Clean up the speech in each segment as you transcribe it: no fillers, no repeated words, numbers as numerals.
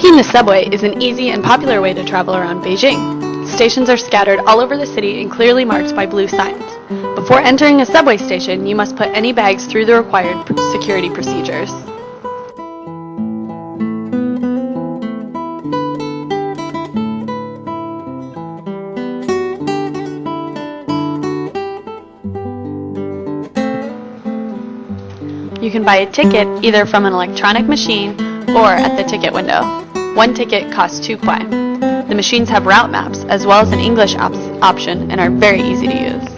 Taking the subway is an easy and popular way to travel around Beijing. Stations are scattered all over the city and clearly marked by blue signs. Before entering a subway station, you must put any bags through the required security procedures. You can buy a ticket either from an electronic machine or at the ticket window. One ticket costs 2 kuai. The machines have route maps as well as an English option and are very easy to use.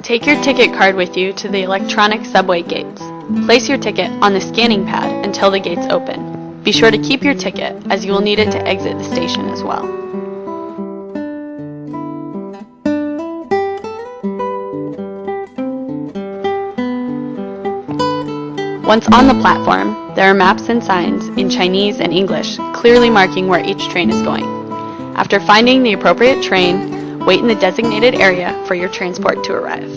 Take your ticket card with you to the electronic subway gates. Place your ticket on the scanning pad until the gates open. Be sure to keep your ticket as you will need it to exit the station as well. Once on the platform, there are maps and signs in Chinese and English clearly marking where each train is going. After finding the appropriate train, wait in the designated area for your transport to arrive.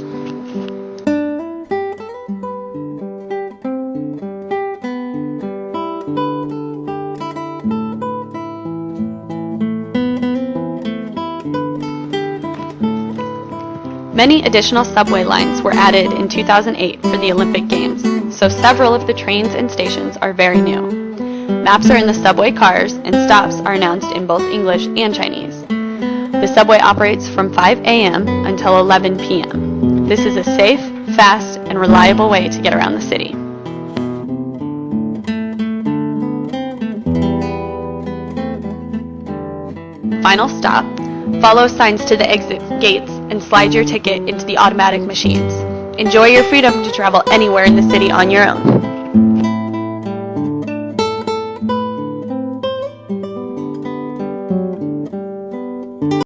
Many additional subway lines were added in 2008 for the Olympic Games, so several of the trains and stations are very new. Maps are in the subway cars and stops are announced in both English and Chinese. The subway operates from 5 a.m. until 11 p.m. This is a safe, fast, and reliable way to get around the city. Final stop. Follow signs to the exit gates and slide your ticket into the automatic machines. Enjoy your freedom to travel anywhere in the city on your own.